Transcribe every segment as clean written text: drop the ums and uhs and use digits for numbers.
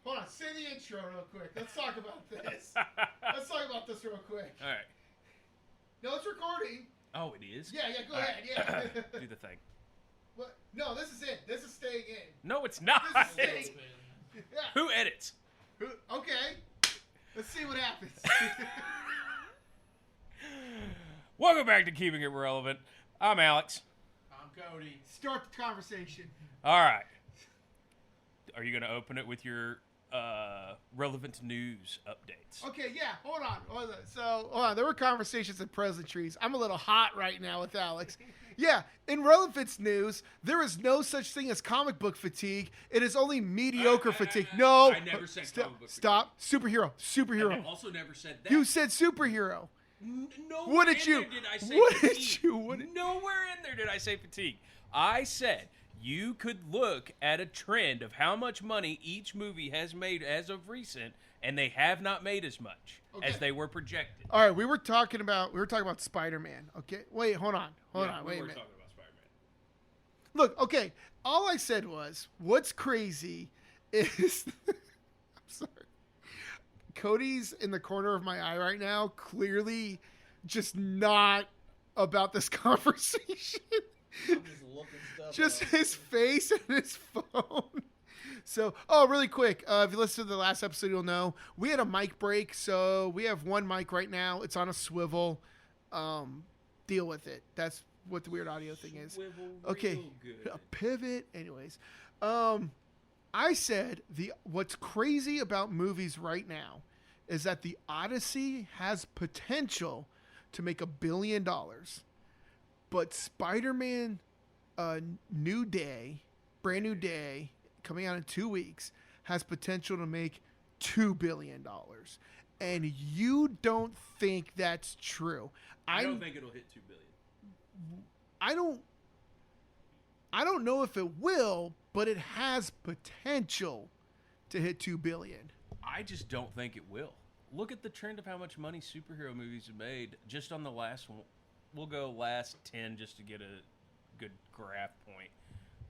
hold on. Say the intro real quick. Let's talk about this. Let's talk about this real quick. All right. No, it's recording. Oh, it is? Yeah, go ahead. Yeah. Do the thing. What? No, this is it. This is staying in. No, it's not. This is staying. Yeah. Who edits? Okay. Let's see what happens. Welcome back to Keeping It Relevant. I'm Alex. I'm Cody. Start the conversation. All right. Are you going to open it with your relevant news updates? Okay, yeah. Hold on. So, hold on. There were conversations at Pleasantries. I'm a little hot right now with Alex. Yeah, in relevance news, there is no such thing as comic book fatigue. It is only mediocre fatigue. No. I never said comic book Stop. Superhero. I also never said that. You said superhero. Nowhere What did you? Did I say What fatigue. did you? What did, Nowhere in there did I say fatigue. I said you could look at a trend of how much money each movie has made as of recent, and they have not made as much as they were projected. All right, we were talking about Spider-Man. Okay, wait, hold on, wait a minute. We were talking about Spider-Man. Look, okay, all I said was, what's crazy is, I'm sorry, Cody's in the corner of my eye right now, clearly just not about this conversation. I'm just looking stuff Just up. his face and his phone. So, really quick, if you listen to the last episode, you'll know we had a mic break. So we have one mic right now. It's on a swivel. Deal with it. That's what the weird audio thing is. Swivel Okay, real good. a pivot. Anyways, I said what's crazy about movies right now is that the Odyssey has potential to make $1 billion, but Spider-Man, brand new day, coming out in 2 weeks, has potential to make $2 billion. And you don't think that's true. I don't think it'll hit $2 billion. I don't know if it will, but it has potential to hit $2 billion. I just don't think it will. Look at the trend of how much money superhero movies have made just on the last one. We'll go last 10 just to get a good graph point.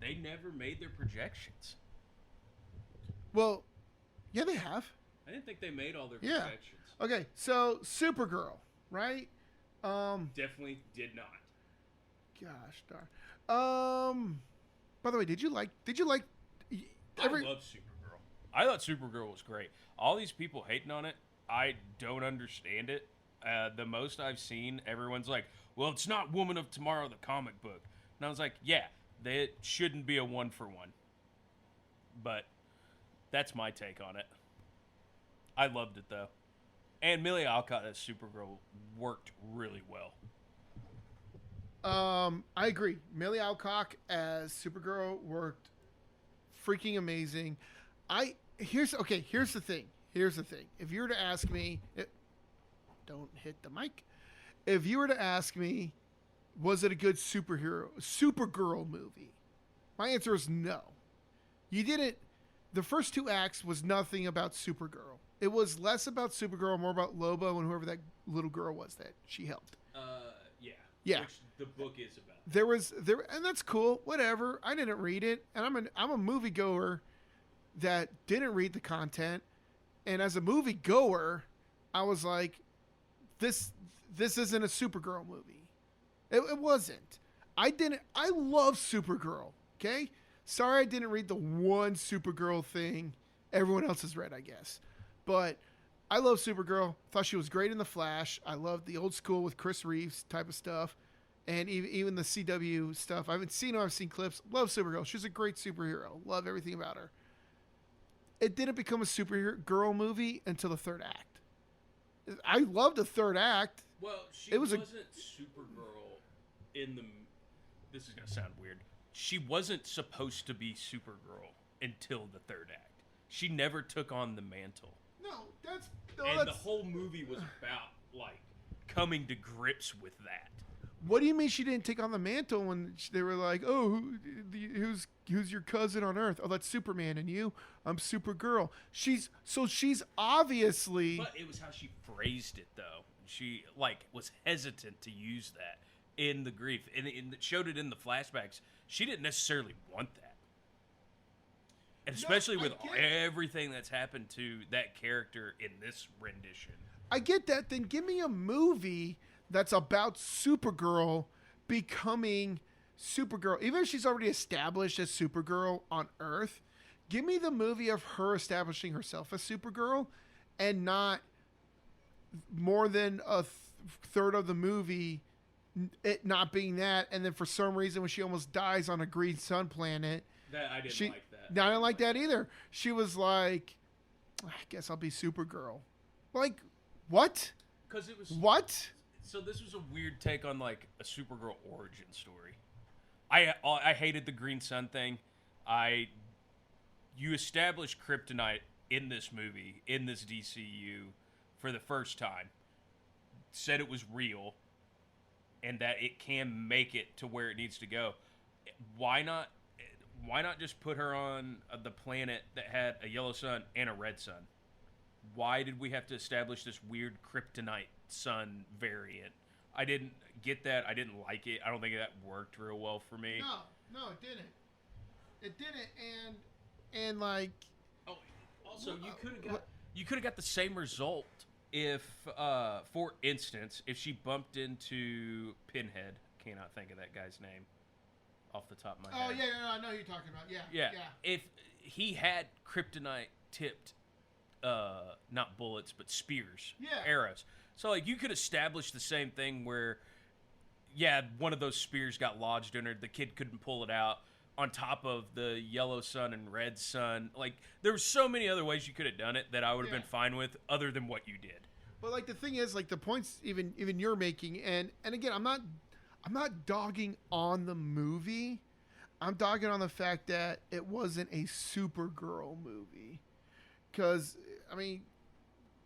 They never made their projections. Well, yeah, they have. I didn't think they made all their Yeah. projections. Okay, so Supergirl, right? Definitely did not. Gosh darn. By the way, did you like I love Supergirl. I thought Supergirl was great. All these people hating on it, I don't understand it. The most I've seen, everyone's like, well, it's not Woman of Tomorrow, the comic book. And I was like, yeah, that shouldn't be a 1-for-1. But that's my take on it. I loved it, though. And Millie Alcott as Supergirl worked really well. I agree. Millie Alcock as Supergirl worked freaking amazing. Here's the thing. If you were to ask me, don't hit the mic. If you were to ask me, was it a good Supergirl movie? My answer is no. You didn't. The first 2 acts was nothing about Supergirl. It was less about Supergirl, more about Lobo and whoever that little girl was that she helped. Yeah. Which the book is about. And that's cool. Whatever. I didn't read it, and I'm a moviegoer that didn't read the content. And as a moviegoer, I was like, this isn't a Supergirl movie. It wasn't. I love Supergirl. Okay. Sorry, I didn't read the one Supergirl thing everyone else has read, I guess. But I love Supergirl. Thought she was great in The Flash. I loved the old school with Chris Reeves type of stuff. And even the CW stuff. I haven't seen her. I've seen clips. Love Supergirl. She's a great superhero. Love everything about her. It didn't become a supergirl movie until the 3rd act. I loved the 3rd act. Well, she wasn't Supergirl in the... This is going to sound weird. She wasn't supposed to be Supergirl until the 3rd act. She never took on the mantle. The whole movie was about, like, coming to grips with that. What do you mean she didn't take on the mantle when they were like, oh, who's your cousin on Earth? Oh, that's Superman, and you? I'm Supergirl. She's obviously... But it was how she phrased it, though. She, like, was hesitant to use that in the grief. And it showed it in the flashbacks. She didn't necessarily want that. And especially No, with everything that's happened to that character in this rendition. I get that. Then give me a movie that's about Supergirl becoming Supergirl. Even if she's already established as Supergirl on Earth, give me the movie of her establishing herself as Supergirl and not more than a third of the movie it not being that. And then for some reason when she almost dies on a green sun planet, That I didn't like that. No, I didn't like that either. She was like, I guess I'll be Supergirl. Like, what? Because it was what? So this was a weird take on like a Supergirl origin story. I hated the Green Sun thing. You established Kryptonite in this movie, in this DCU, for the first time. Said it was real, and that it can make it to where it needs to go. Why not just put her on the planet that had a yellow sun and a red sun? Why did we have to establish this weird kryptonite sun variant? I didn't get that. I didn't like it. I don't think that worked real well for me. No, it didn't. It didn't, and like. Oh, also you could have got the same result if, for instance, if she bumped into Pinhead. Cannot think of that guy's name off the top of my head. Oh yeah, no, I know who you're talking about. Yeah. If he had kryptonite tipped, not bullets but spears, arrows. So like you could establish the same thing where, one of those spears got lodged in her. The kid couldn't pull it out. On top of the yellow sun and red sun, like there were so many other ways you could have done it that I would have been fine with, other than what you did. But like the thing is, like the points even you're making, and again, I'm not dogging on the movie. I'm dogging on the fact that it wasn't a Supergirl movie. Because, I mean,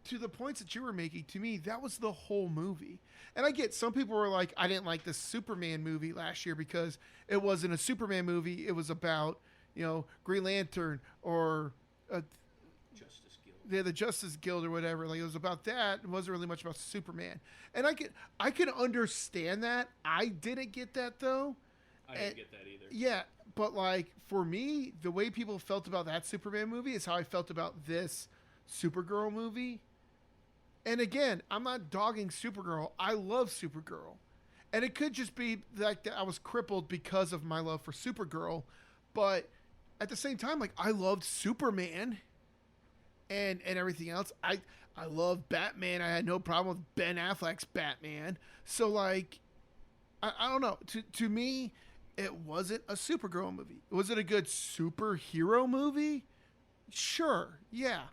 to the points that you were making, to me, that was the whole movie. And I get some people were like, I didn't like the Superman movie last year because it wasn't a Superman movie. It was about, Green Lantern or Justice Guild. Yeah, the Justice Guild or whatever. Like it was about that. It wasn't really much about Superman. And I can understand that. I didn't get that though. I didn't get that either. Yeah, but like for me, the way people felt about that Superman movie is how I felt about this Supergirl movie. And again, I'm not dogging Supergirl. I love Supergirl. And it could just be like that I was crippled because of my love for Supergirl. But at the same time, like I loved Superman and everything else. I love Batman. I had no problem with Ben Affleck's Batman. So like, I don't know. To me, it wasn't a Supergirl movie. Was it a good superhero movie? Sure, yeah.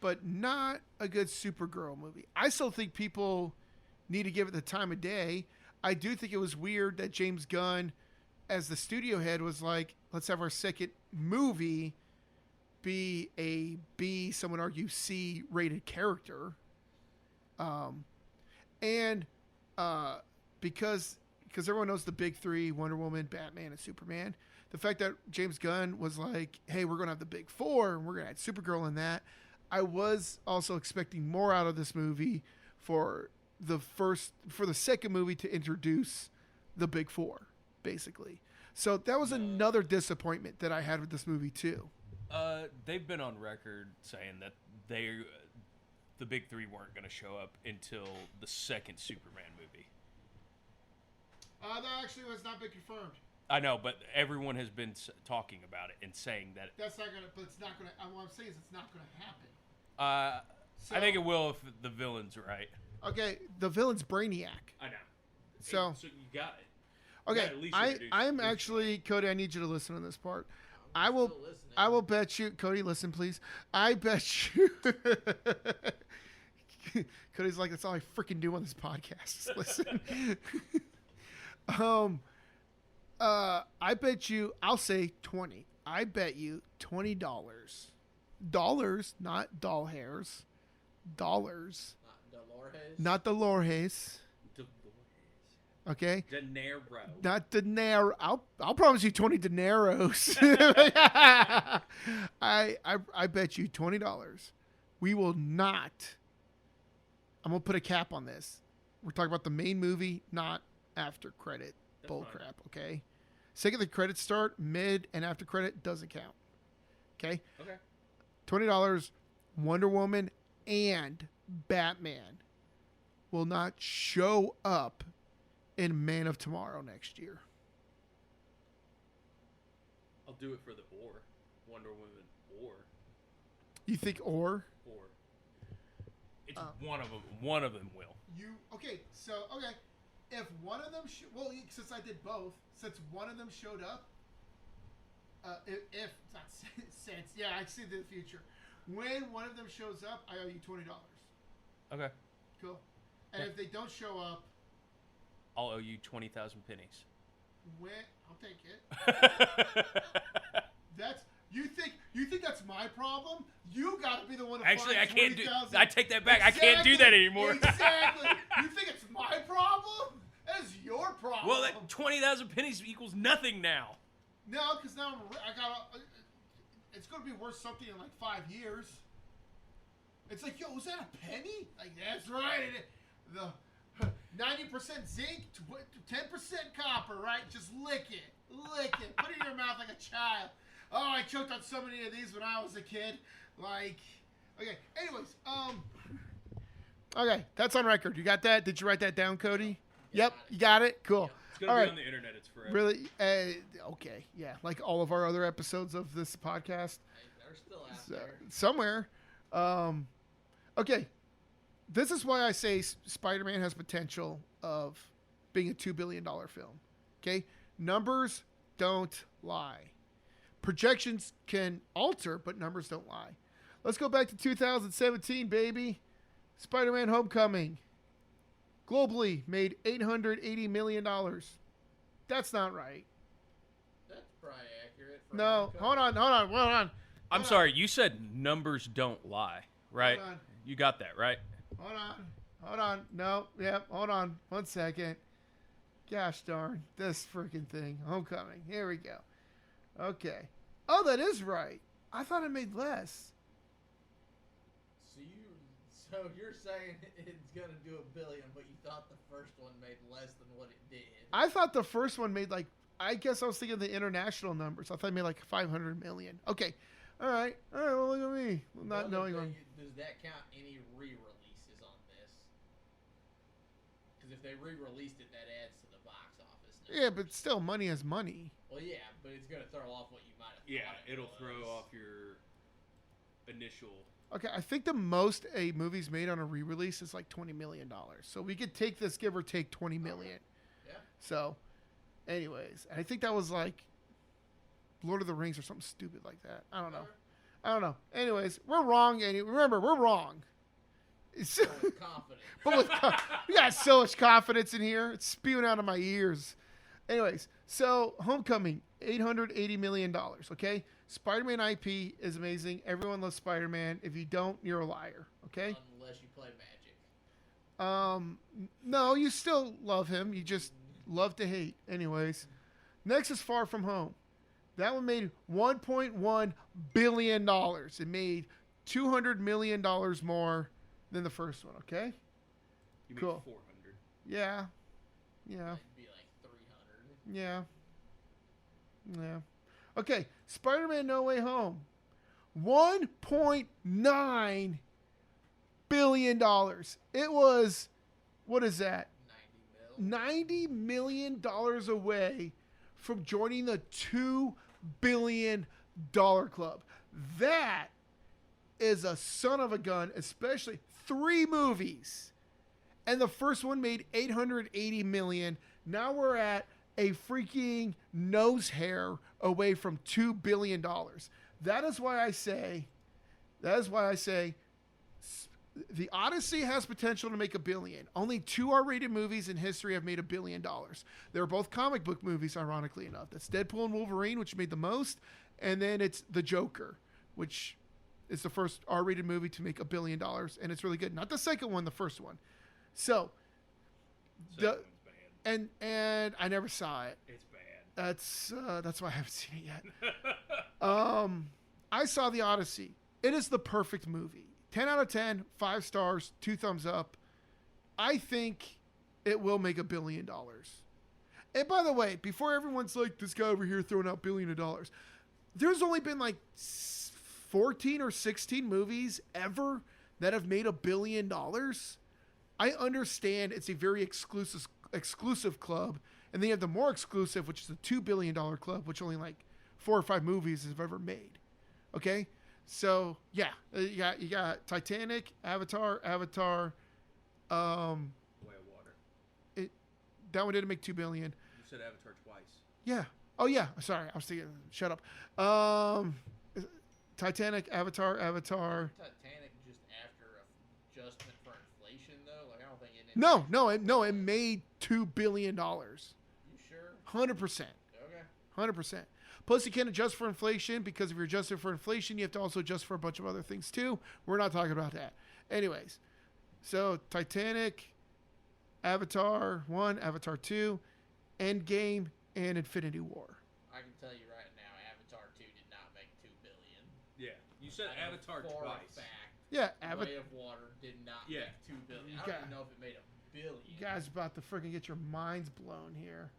But not a good Supergirl movie. I still think people need to give it the time of day. I do think it was weird that James Gunn, as the studio head, was like, let's have our second movie be a B, some would argue C rated character. Because everyone knows the big three, Wonder Woman, Batman, and Superman. The fact that James Gunn was like, hey, we're going to have the big four, and we're going to add Supergirl in that. I was also expecting more out of this movie for the second movie to introduce the big four, basically. So that was another disappointment that I had with this movie too. They've been on record saying that the big three weren't going to show up until the second Superman movie. That actually has not been confirmed. I know, but everyone has been talking about it and saying that. That's not gonna. But it's not gonna. What I'm saying is, it's not gonna happen. I think it will if the villain's right. Okay, the villain's Brainiac. I know. So you got it. Okay, I'm actually Cody. I need you to listen to this part. I will bet you, Cody. Listen, please. I bet you. Cody's like, that's all I freaking do on this podcast. Is listen. I bet you. I'll say 20. I bet you $20. Dollars, not doll hairs. Dollars. Not Dolores. Okay. Dinero. Not dinero. I'll promise you 20 dineros. I bet you $20. We will not. I'm gonna put a cap on this. We're talking about the main movie, not after credit. Bull crap. Okay. Second the credits start, mid and after credit doesn't count. Okay? Okay. $20, Wonder Woman and Batman will not show up in Man of Tomorrow next year. I'll do it for the or. Wonder Woman or. You think or? Or. It's one of them. One of them will. If one of them since I did both, since one of them showed up, if not since, yeah, I see the future. When one of them shows up, I owe you $20. Okay. Cool. And if they don't show up, I'll owe you 20,000 pennies. I'll take it. You think that's my problem? You got to be the one to Actually, find I can't 20,000. do. I take that back. Exactly. I can't do that anymore. Exactly. You think it's my problem? That is your problem. Well, that 20,000 pennies equals nothing now. No, because now it's going to be worth something in like 5 years. It's like, yo, was that a penny? Like, that's right. The 90% zinc, 10% copper, right? Just lick it. Lick it. Put it in your mouth like a child. Oh, I choked on so many of these when I was a kid. Like, okay. Anyways, okay, that's on record. You got that? Did you write that down, Cody? Yep, you got it? Cool. Yeah. It's going to be on the internet. It's forever. Really? Okay, yeah. Like all of our other episodes of this podcast. They're still out there. Somewhere. Okay. This is why I say Spider-Man has potential of being a $2 billion film. Okay? Numbers don't lie. Projections can alter, but numbers don't lie. Let's go back to 2017, baby. Spider-Man Homecoming. Globally made $880 million. That's not right. That's probably accurate. For No, hold on. I'm sorry. You said numbers don't lie, right? Hold on. You got that, right? Hold on. No, yep, hold on. 1 second. Gosh darn. This freaking thing. Homecoming. Here we go. Okay. Oh, that is right. I thought it made less. So you're saying it's going to do $1 billion, but you thought the first one made less than what it did. I thought the first one made like, I guess I was thinking of the international numbers. I thought it made like 500 million. Okay. All right. Well, look at me. Not knowing one. Does that count any re-releases on this? Because if they re-released it, that adds to the box office. Yeah, but still, money is money. Well, yeah, but it's going to throw off what you might have thought it'll throw off your initial. Okay, I think the most a movie's made on a re-release is like $20 million. So we could take this, give or take $20 million. Yeah. So, anyways, I think that was like Lord of the Rings or something stupid like that. I don't know. Anyways, we're wrong. Remember, we're wrong. It's with confidence. But we got so much confidence in here. It's spewing out of my ears. Anyways, so Homecoming, $880 million, okay? Spider-Man IP is amazing. Everyone loves Spider-Man. If you don't, you're a liar, okay? Unless you play Magic. No, you still love him. You just love to hate. Anyways, next is Far From Home. That one made $1.1 billion. It made $200 million more than the first one, okay? You made Cool. 400. Yeah. It'd be like 300. Yeah. Okay, Spider-Man No Way Home. $1.9 billion. It was, what is that? 90 $90 million away from joining the $2 billion club. That is a son of a gun, especially 3 movies. And the first one made $880 million. Now we're at a freaking nose hair away from $2 billion. That is why I say the Odyssey has potential to make $1 billion. Only 2 R-rated movies in history have made $1 billion. They're both comic book movies, ironically enough. That's Deadpool and Wolverine, which made the most, and then it's The Joker, which is the first R-rated movie to make $1 billion, and it's really good. Not the second one, the first one. So, Second one's bad. and I never saw it. It's bad. That's why I haven't seen it yet. I saw The Odyssey. It is the perfect movie. 10 out of 10, 5 stars, 2 thumbs up. I think it will make $1 billion. And by the way, before everyone's like, this guy over here throwing out $1 billion, there's only been like 14 or 16 movies ever that have made $1 billion. I understand it's a very exclusive club, and then you have the more exclusive, which is a $2 billion club, which only like 4 or 5 movies have ever made. Okay, so yeah, you got Titanic, Avatar. Way of Water. That one didn't make $2 billion. You said Avatar twice. Yeah. Oh yeah. Sorry, I was thinking. Shut up. Titanic, Avatar. Titanic just after adjustment for inflation, though. Like I don't think it. No. It made $2 billion. You sure? 100%. Okay. 100%. Plus, you can't adjust for inflation because if you're adjusting for inflation, you have to also adjust for a bunch of other things too. We're not talking about that. Anyways, so Titanic, Avatar 1, Avatar 2, Endgame, and Infinity War. I can tell you right now, Avatar 2 did not make $2 billion. Yeah, you said Avatar For twice. a fact, Yeah, Way of Water did not make $2 billion. I don't even know if it made $1 billion. You guys are about to freaking get your minds blown here.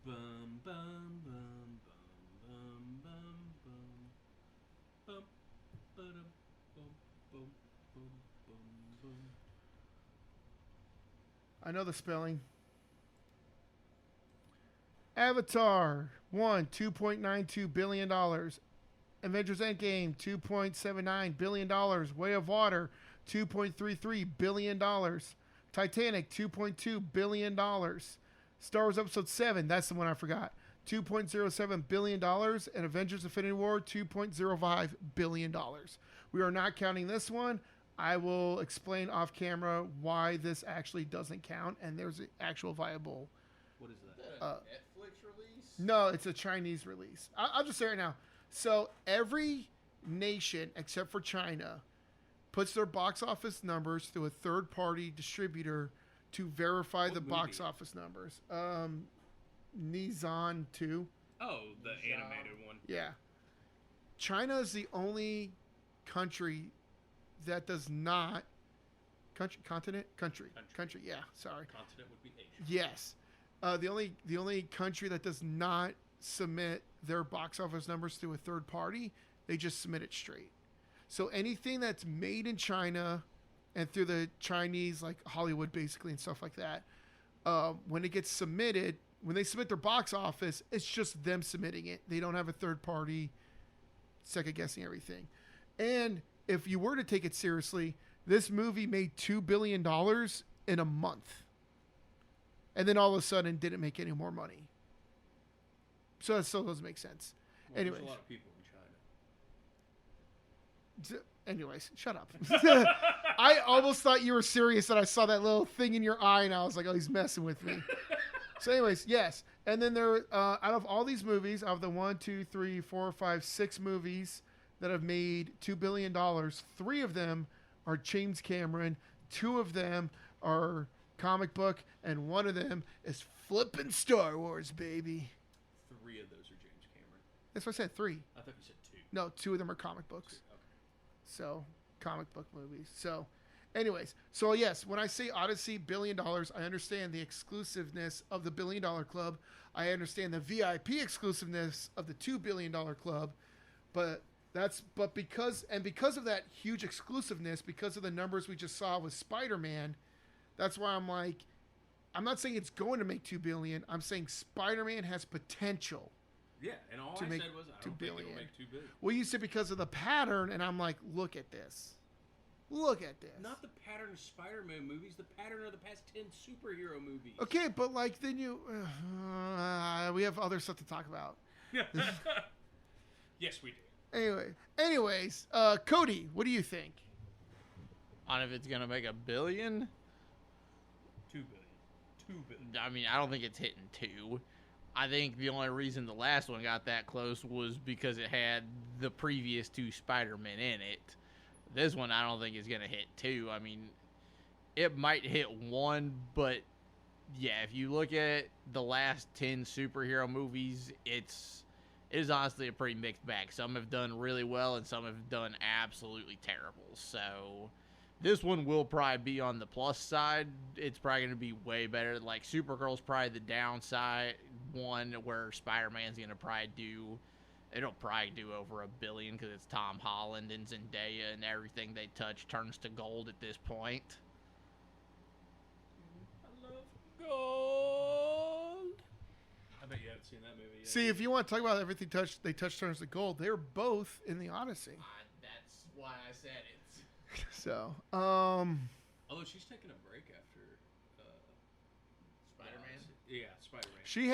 Bum bum bum bum bum bum bum bum bum bum bum bum. I know the spelling. Avatar 1, $2.92 billion. Avengers Endgame, $2.79 billion. Way of Water, $2.33 billion. Titanic, $2.2 billion. Star Wars Episode 7, that's the one I forgot, $2.07 billion. And Avengers Infinity War, $2.05 billion. We are not counting this one. I will explain off camera why this actually doesn't count, and there's an actual viable. What is that? Is that a Netflix release? No, it's a Chinese release. I'll just say it right now. So every nation except for China puts their box office numbers through a third-party distributor to verify What the movie? box office numbers. Nizan 2. Oh, the animated one. Yeah. China is the only country that does not... Country, yeah, sorry. Continent would be Asia. Yes. The only country that does not submit their box office numbers through a third party, they just submit it straight. So anything that's made in China and through the Chinese, like Hollywood basically and stuff like that, when it gets submitted, when they submit their box office, it's just them submitting it. They don't have a third party second guessing everything. And if you were to take it seriously, this movie made $2 billion in a month. And then all of a sudden didn't make any more money. So that still doesn't make sense. Well, Anyways. there's a lot of people in China. Anyways, shut up. I almost thought you were serious that I saw that little thing in your eye and I was like, oh, he's messing with me. So anyways, yes. And then there, out of all these movies, out of the 1, 2, 3, 4, 5, 6 movies that have made $2 billion, 3 of them are James Cameron, 2 of them are comic book, and 1 of them is flippin' Star Wars, baby. 3 of those are James Cameron. That's what I said, 3. I thought you said 2. No, 2 of them are comic books. 2. Okay. So, comic book movies. So, anyways. So, yes, when I say Odyssey, $1 billion, I understand the exclusiveness of the $1 billion club. I understand the VIP exclusiveness of the $2 billion club. But because of that huge exclusiveness, because of the numbers we just saw with Spider-Man, that's why I'm like, I'm not saying it's going to make $2 billion. I'm saying Spider-Man has potential. Yeah, and all To I make said was I $2 don't think billion. it'll make $2 billion. Well, you said because of the pattern, and I'm like, look at this. Look at this. Not the pattern of Spider-Man movies, the pattern of the past 10 superhero movies. Okay, but like then you, we have other stuff to talk about. Yes, we do. Anyways, Cody, what do you think? On if it's gonna make $1 billion. $2 billion. $2 billion. I mean, I don't think it's hitting 2. I think the only reason the last one got that close was because it had the previous 2 Spider-Men in it. This one, I don't think is going to hit 2. I mean, it might hit 1, but yeah, if you look at the last 10 superhero movies, it is honestly a pretty mixed bag. Some have done really well, and some have done absolutely terrible. So this one will probably be on the plus side. It's probably going to be way better. Like, Supergirl's probably the downside one, where Spider-Man's going to probably do It'll probably do over $1 billion because it's Tom Holland and Zendaya, and everything they touch turns to gold at this point. I love gold. I bet you haven't seen that movie yet. See, if you want to talk about everything they touch turns to gold, they're both in the Odyssey. That's why I said it. So, although she's taking a break after Spider-Man? Yeah, Spider-Man. she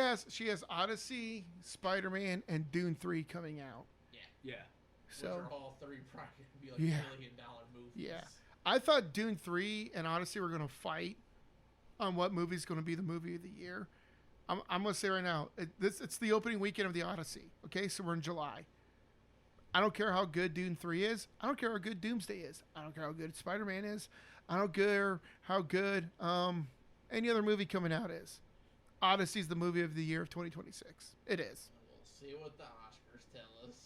has Odyssey, Spider-Man, and Dune 3 coming out. Yeah. So, which are all three probably going to be like Yeah. $1 billion movies. yeah. I thought Dune 3 and Odyssey were going to fight on what movie's going to be the movie of the year. I'm going to say right now, it's the opening weekend of the Odyssey. Okay, so we're in July. I don't care how good Dune 3 is. I don't care how good Doomsday is. I don't care how good Spider-Man is. I don't care how good any other movie coming out is. Odyssey's the movie of the year of 2026. It is. We'll see what the Oscars tell us.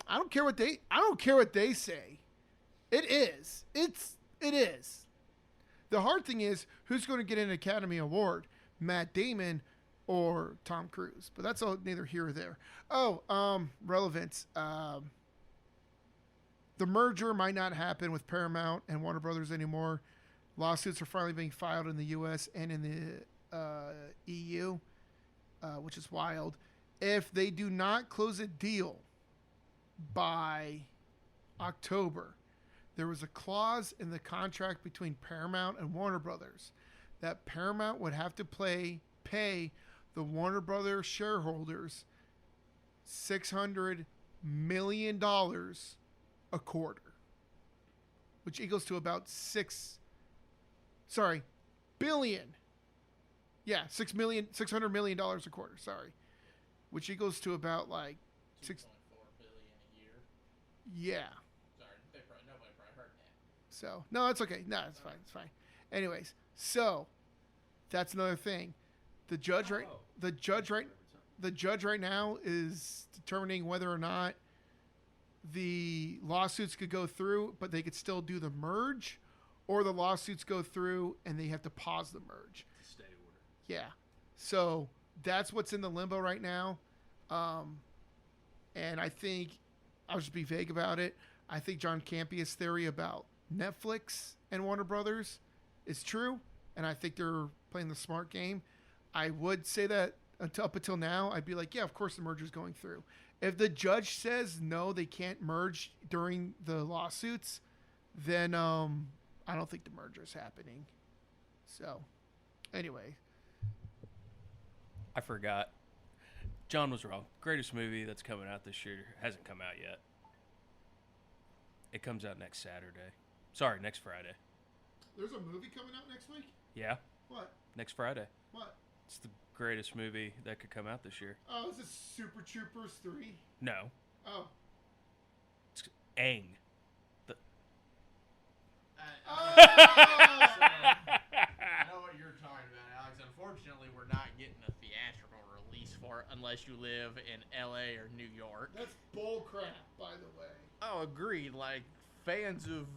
I don't care what they say. It is. It is. The hard thing is who's going to get an Academy Award, Matt Damon or Tom Cruise. But that's all neither here or there. Oh, relevance. The merger might not happen with Paramount and Warner Brothers anymore. Lawsuits are finally being filed in the U.S. and in the EU, which is wild. If they do not close a deal by October, there was a clause in the contract between Paramount and Warner Brothers that Paramount would have to pay the Warner Brothers shareholders $600 million a quarter, which equals to about billion. Yeah, $600 million a quarter. Sorry, which equals to about like $2.4 billion a year. Yeah. Sorry, nobody probably heard that. So no, it's okay. No, it's fine. It's fine. Anyways, so that's another thing. The judge right now is determining whether or not the lawsuits could go through, but they could still do the merge, or the lawsuits go through and they have to pause the merge. Stay order. Yeah. So that's what's in the limbo right now. And I think I'll just be vague about it. I think John Campia's theory about Netflix and Warner Brothers is true, and I think they're playing the smart game. I would say that up until now, I'd be like, yeah, of course the merger's going through. If the judge says no, they can't merge during the lawsuits, then I don't think the merger is happening. So, anyway. I forgot. John was wrong. Greatest movie that's coming out this year hasn't come out yet. It comes out next Saturday. Sorry, next Friday. There's a movie coming out next week? Yeah. What? Next Friday. What? It's the greatest movie that could come out this year. Oh, is it Super Troopers 3? No. Oh. It's Aang. I know what you're talking about, Alex. Unfortunately, we're not getting a theatrical release for it unless you live in LA or New York. That's bull crap, by the way. Oh, agreed. Like, fans of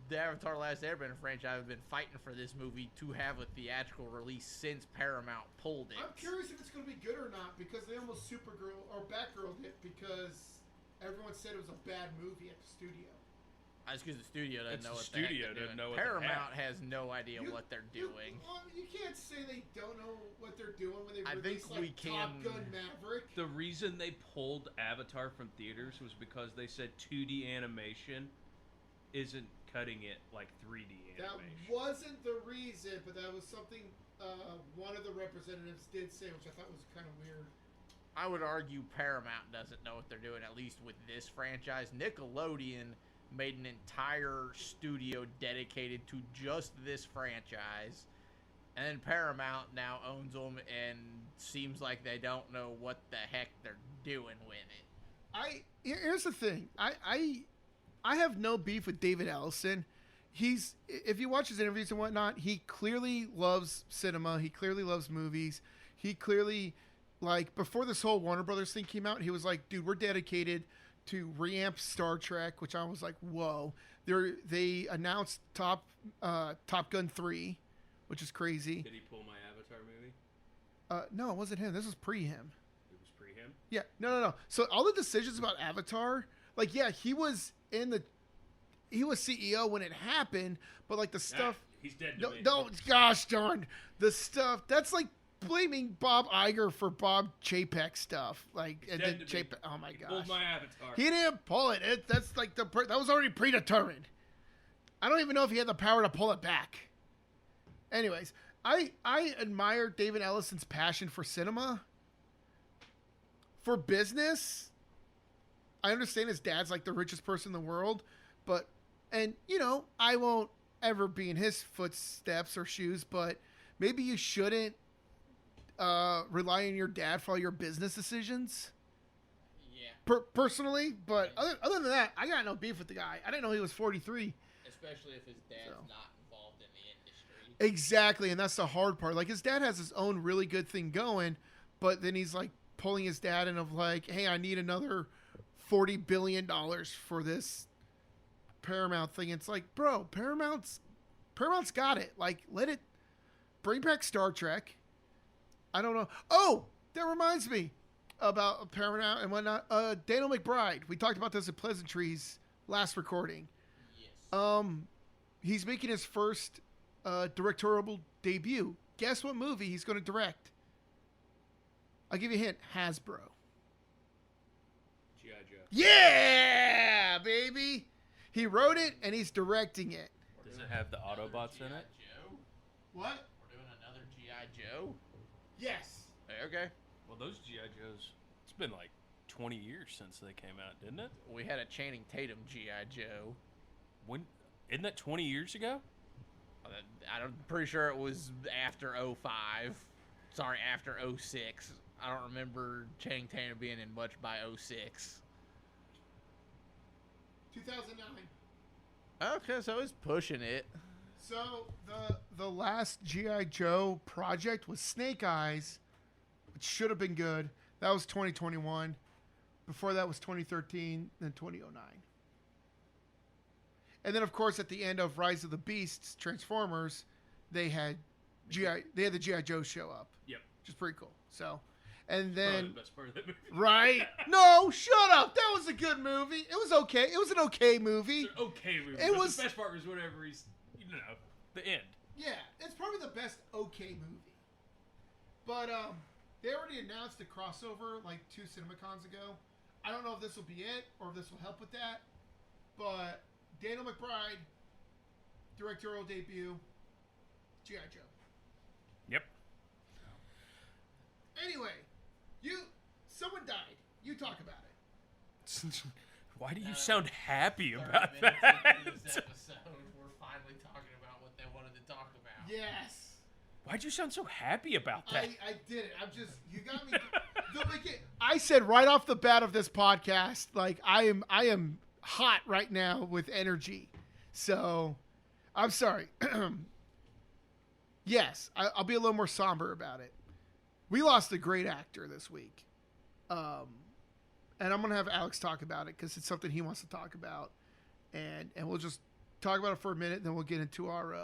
the Avatar Last Airbender franchise have been fighting for this movie to have a theatrical release since Paramount pulled it. I'm curious if it's going to be good or not, because they almost Supergirl or Batgirled it because everyone said it was a bad movie at the studio. That's because the studio doesn't It's know the what studio the heck they're doesn't doing. know what they Paramount have. has no idea what they're doing. You can't say they don't know what they're doing when they I release think we Top can- Gun Maverick. The reason they pulled Avatar from theaters was because they said 2D animation isn't cutting it like 3D That animation. wasn't the reason, but that was something one of the representatives did say, which I thought was kind of weird. I would argue Paramount doesn't know what they're doing, at least with this franchise. Nickelodeon made an entire studio dedicated to just this franchise, and then Paramount now owns them and seems like they don't know what the heck they're doing with it. Here's the thing. I have no beef with David Ellison. If you watch his interviews and whatnot, he clearly loves cinema. He clearly loves movies. He clearly, like, before this whole Warner Brothers thing came out, he was like, dude, we're dedicated to reamp Star Trek, which I was like, whoa. They announced Top Gun 3, which is crazy. Did he pull my Avatar movie? No, it wasn't him. This was pre him. It was pre him? Yeah, no. So all the decisions about Avatar, like, yeah, he was CEO when it happened, but like the stuff. He's dead to No, me. no, gosh darn, the stuff that's like blaming Bob Iger for Bob Chapek stuff. Like, He's and dead then to me. Chapek. Oh my He pulled gosh, my Avatar. he didn't pull it. That's like that was already predetermined. I don't even know if he had the power to pull it back. Anyways, I admire David Ellison's passion for cinema. For business, I understand his dad's like the richest person in the world, but, and you know, I won't ever be in his footsteps or shoes, but maybe you shouldn't rely on your dad for all your business decisions. Yeah. Personally, but other than that, I got no beef with the guy. I didn't know he was 43. Especially if his dad's not involved in the industry. Exactly, and that's the hard part. Like, his dad has his own really good thing going, but then he's like pulling his dad in of like, hey, I need another $40 billion for this Paramount thing. It's like, bro, Paramount's got it. Like, let it bring back Star Trek. I don't know. Oh, that reminds me about Paramount and whatnot. Daniel McBride. We talked about this at Pleasantries last recording. Yes. He's making his first directorial debut. Guess what movie he's going to direct? I'll give you a hint. Hasbro. G.I. Joe. Yeah, baby. He wrote it and he's directing it. Does it have the Autobots in it? Joe? What? We're doing another G.I. Joe? Yes. Okay. Well, those G.I. Joes, it's been like 20 years since they came out, didn't it? We had a Channing Tatum G.I. Joe. When? Isn't that 20 years ago? I'm pretty sure it was after 05. Sorry, after 06. I don't remember Channing Tatum being in much by 06. 2009. Okay, so he's pushing it. So the last G.I. Joe project was Snake Eyes, which should have been good. That was 2021. Before that was 2013, then 2009. And then, of course, at the end of Rise of the Beasts, Transformers, they had the G.I. Joe show up. Yep. Which is pretty cool. So, and Probably then the best part of that movie. right? No, shut up. That was a good movie. It was okay. It was an okay movie. It's an okay movie. It but was- the best part was whenever he's, the end. Yeah, it's probably the best okay movie. But they already announced a crossover like 2 CinemaCons ago. I don't know if this will be it or if this will help with that. But Daniel McBride, directorial debut, G.I. Joe. Yep. Anyway, someone died. You talk about it. Why do you sound happy 30 about minutes that? into this episode, we're finally talking about what they wanted to talk about. Yes. Why'd you sound so happy about that? I did it. You got me. I said right off the bat of this podcast, like I am hot right now with energy. So, I'm sorry. Yes, I'll be a little more somber about it. We lost a great actor this week. And I'm going to have Alex talk about it because it's something he wants to talk about. And we'll just talk about it for a minute, and then we'll get into our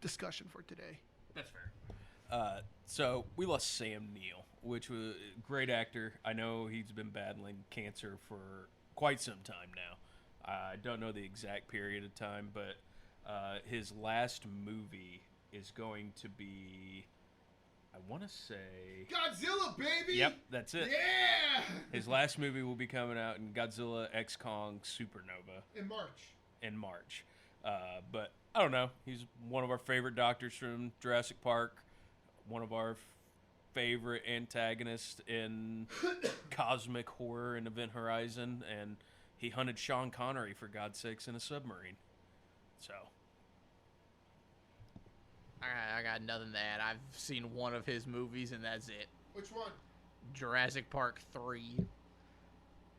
discussion for today. That's fair. So we lost Sam Neill, which was a great actor. I know he's been battling cancer for quite some time now. I don't know the exact period of time, but his last movie is going to be, I want to say... Godzilla, baby! Yep, that's it. Yeah! His last movie will be coming out in Godzilla X Kong Supernova In March. But I don't know. He's one of our favorite doctors from Jurassic Park. One of our favorite antagonists in cosmic horror and Event Horizon. And he hunted Sean Connery, for God's sakes, in a submarine. So... I got nothing to add. I've seen one of his movies, and that's it. Which one? Jurassic Park 3.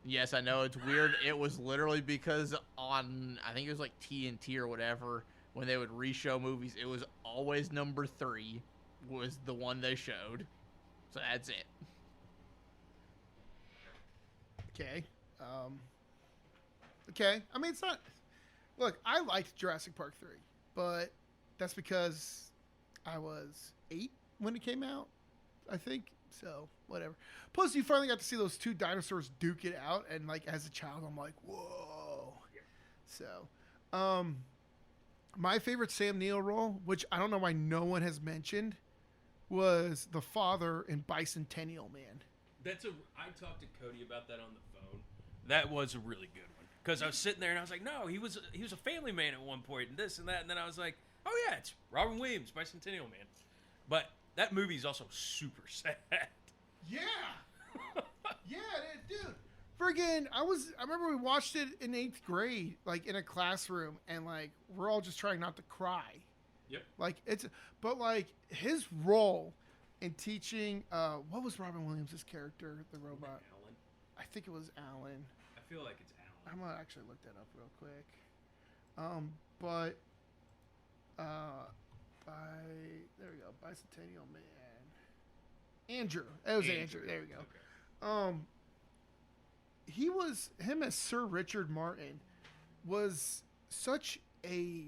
Yes, I know it's weird. It was literally because on, I think it was like TNT or whatever, when they would re-show movies, it was always number 3 was the one they showed. So that's it. Okay. Okay. I mean, it's not... Look, I liked Jurassic Park 3, but that's because I was 8 when it came out, I think. So whatever. Plus, you finally got to see those two dinosaurs duke it out, and like as a child, I'm like, whoa. Yeah. So, my favorite Sam Neill role, which I don't know why no one has mentioned, was the father in Bicentennial Man. I talked to Cody about that on the phone. That was a really good one because I was sitting there and I was like, no, he was a family man at one point and this and that, and then I was like, oh yeah, it's Robin Williams, Bicentennial Man. But that movie is also super sad. Yeah. Yeah, dude. Friggin', I remember we watched it in 8th grade, like in a classroom, and like we're all just trying not to cry. Yep. Like but like his role in teaching, what was Robin Williams' character, the robot? Alan. I think it was Alan. I feel like it's Alan. I'm gonna actually look that up real quick. But there we go, Bicentennial Man. Andrew. It was Andrew. There we go. Okay. Him as Sir Richard Martin was such a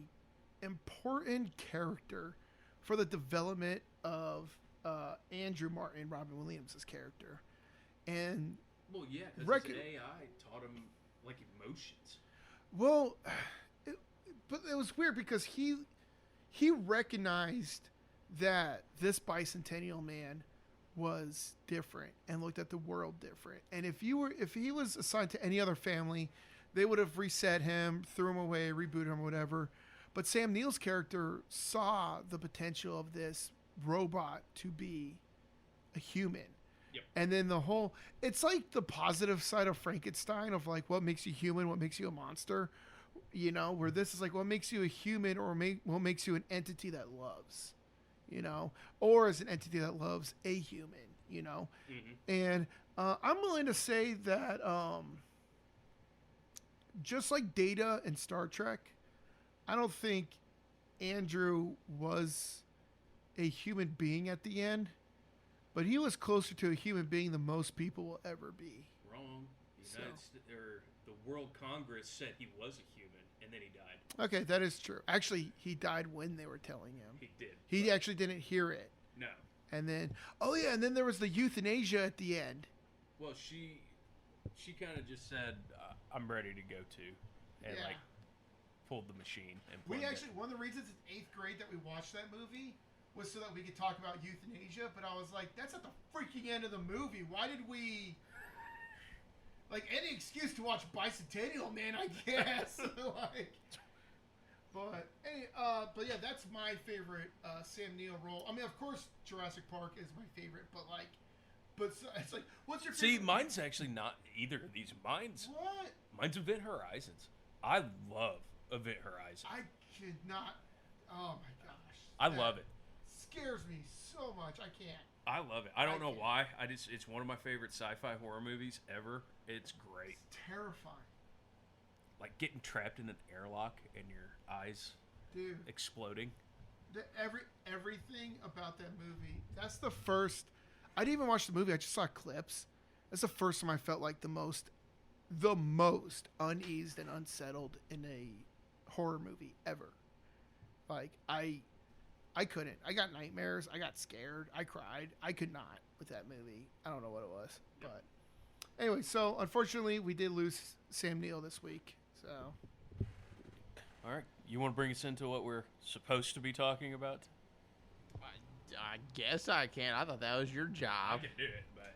important character for the development of Andrew Martin, Robin Williams' character. And well, yeah, because his AI taught him like emotions. Well, but it was weird because he recognized that this Bicentennial Man was different and looked at the world different. And if he was assigned to any other family, they would have reset him, threw him away, rebooted him, whatever. But Sam Neill's character saw the potential of this robot to be a human. Yep. And then it's like the positive side of Frankenstein of like what makes you human, what makes you a monster, you know, where this is like what makes you a human or what makes you an entity that loves, you know, or as an entity that loves a human, you know. Mm-hmm. And I'm willing to say that just like Data in Star Trek, I don't think Andrew was a human being at the end, but he was closer to a human being than most people will ever be. Wrong. The World Congress said he was a human, and then he died. Okay, that is true. Actually, he died when they were telling him. He did. He actually didn't hear it. No. And then, and then there was the euthanasia at the end. Well, she kind of just said, "I'm ready to go too," and like pulled the machine. And one of the reasons in 8th grade that we watched that movie was so that we could talk about euthanasia. But I was like, that's at the freaking end of the movie. Why did we? Like, any excuse to watch Bicentennial Man, I guess. But yeah, that's my favorite Sam Neill role. I mean, of course, Jurassic Park is my favorite, but it's like, what's your favorite? See, mine's actually not either of these. Mine's Event Horizons. I love Event Horizon. I could not. Oh my gosh. I love it. Scares me so much. I can't. I love it. I don't know why. It's one of my favorite sci-fi horror movies ever. It's great. It's terrifying. Like getting trapped in an airlock and your eyes exploding. Everything about that movie. That's the first. I didn't even watch the movie. I just saw clips. That's the first time I felt like the most uneased and unsettled in a horror movie ever. Like I couldn't. I got nightmares. I got scared. I cried. I could not with that movie. I don't know what it was. But anyway, so unfortunately we did lose Sam Neill this week. So all right. You want to bring us into what we're supposed to be talking about? I guess I can. I thought that was your job. I can do it, but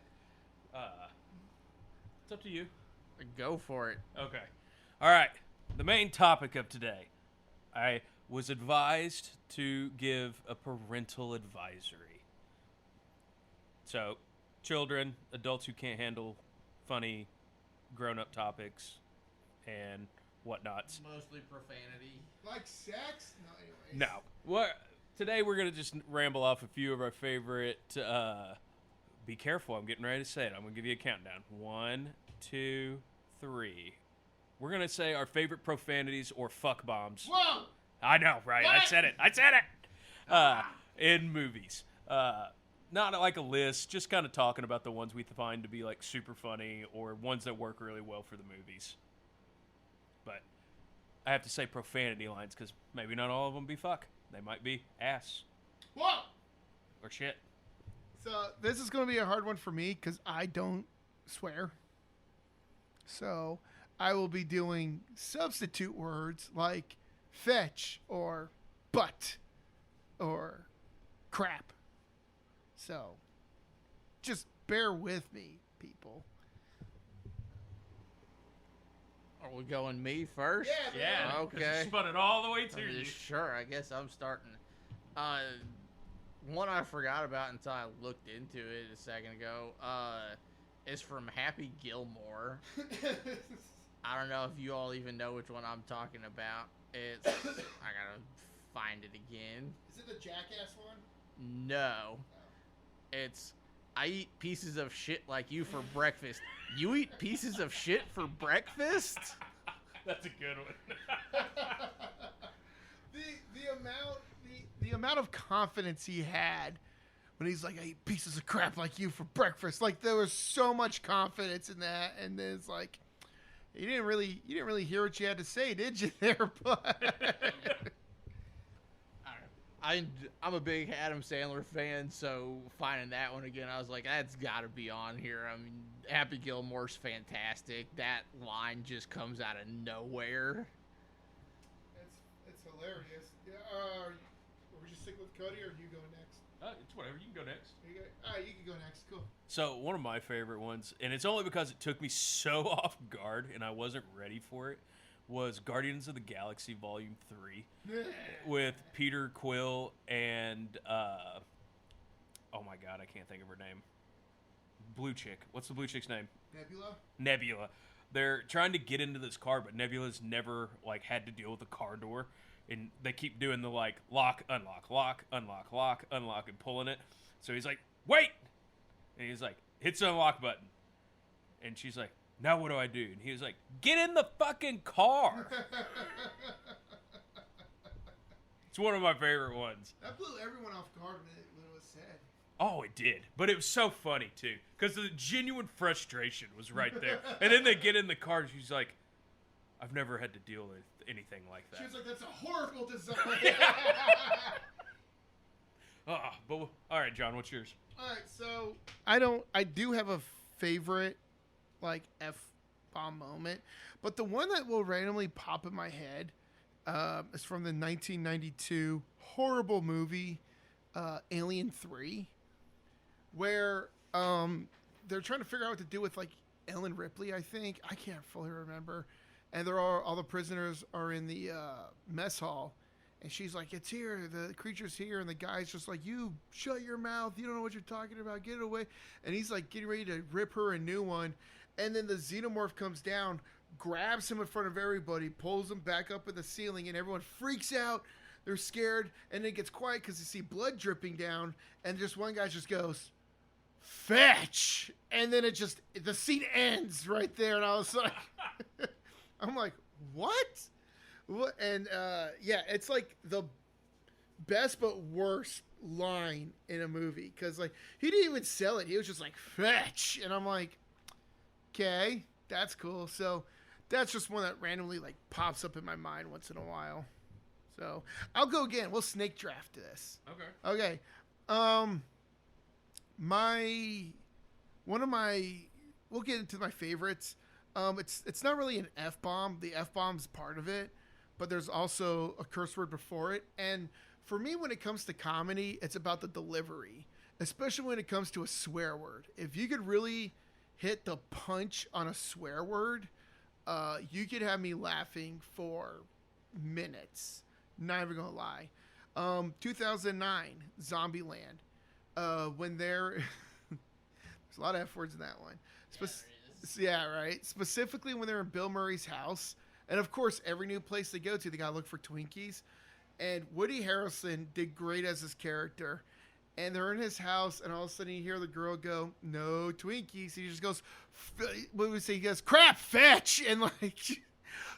it's up to you. Go for it. Okay. All right. The main topic of today. I was advised to give a parental advisory. So, children, adults who can't handle funny, grown-up topics, and whatnots. Mostly profanity. Like sex? No, anyways. No. Today we're going to just ramble off a few of our favorite... be careful, I'm getting ready to say it. I'm going to give you a countdown. 1, 2, 3. We're going to say our favorite profanities or fuck bombs. Whoa! I know, right? What? I said it. In movies. Not like a list, just kind of talking about the ones we find to be like super funny or ones that work really well for the movies. But I have to say profanity lines because maybe not all of them be fuck. They might be ass. Whoa! Or shit. So this is going to be a hard one for me because I don't swear. So I will be doing substitute words like fetch or butt or crap. So just bear with me, people. Are we going me first? Yeah. 'Cause you Okay. spun it all the way to you. Sure, I guess I'm starting. One I forgot about until I looked into it a second ago. Is from Happy Gilmore. I don't know if you all even know which one I'm talking about. It's I gotta find it again. Is it the Jackass one? No. It's I eat pieces of shit like you for breakfast. You eat pieces of shit for breakfast? That's a good one. the amount of confidence he had when he's like, I eat pieces of crap like you for breakfast. Like there was so much confidence in that, and then it's like you didn't really hear what you had to say, did you there, but I'm a big Adam Sandler fan, so finding that one again, I was like, that's got to be on here. I mean, Happy Gilmore's fantastic. That line just comes out of nowhere. it's hilarious. Yeah, are we just sticking with Cody, or are you going next? It's whatever. You can go next. All right, you can go next. Cool. So one of my favorite ones, and it's only because it took me so off guard and I wasn't ready for it, was Guardians of the Galaxy Volume 3 with Peter Quill and, oh my god, I can't think of her name. Blue chick. What's the blue chick's name? Nebula. They're trying to get into this car, but Nebula's never, like, had to deal with the car door. And they keep doing the, like, lock, unlock, lock, unlock, lock, unlock, and pulling it. So he's like, wait! And he's like, hits the unlock button. And she's like, now what do I do? And he was like, get in the fucking car! It's one of my favorite ones. That blew everyone off guard when it was said. Oh, it did. But it was so funny, too. Because the genuine frustration was right there. And then they get in the car, and she's like, I've never had to deal with anything like that. She was like, that's a horrible design. But all right, John, what's yours? All right, so I do have a favorite, like, F-bomb moment. But the one that will randomly pop in my head is from the 1992 horrible movie, Alien 3, where they're trying to figure out what to do with, like, Ellen Ripley, I think. I can't fully remember. And they're all the prisoners are in the mess hall. And she's like, it's here. The creature's here. And the guy's just like, you shut your mouth. You don't know what you're talking about. Get it away. And he's like getting ready to rip her a new one. And then the xenomorph comes down, grabs him in front of everybody, pulls him back up in the ceiling. And everyone freaks out. They're scared. And then it gets quiet because they see blood dripping down. And just one guy just goes, fetch. And then the scene ends right there. And I was like, I'm like, what? And yeah, it's like the best but worst line in a movie because like he didn't even sell it. He was just like fetch, and I'm like, okay, that's cool. So that's just one that randomly like pops up in my mind once in a while. So I'll go again. We'll snake draft this. Okay. We'll get into my favorites. It's not really an F-bomb. The F-bomb's part of it. But there's also a curse word before it. And for me, when it comes to comedy, it's about the delivery, especially when it comes to a swear word. If you could really hit the punch on a swear word, you could have me laughing for minutes. Not even going to lie. 2009, Zombieland. When there's a lot of F words in that one. Yeah, right. Specifically when they're in Bill Murray's house. And, of course, every new place they go to, they got to look for Twinkies. And Woody Harrelson did great as his character. And they're in his house, and all of a sudden you hear the girl go, no Twinkies. He just goes, what would we say? He goes, crap, fetch. And, like,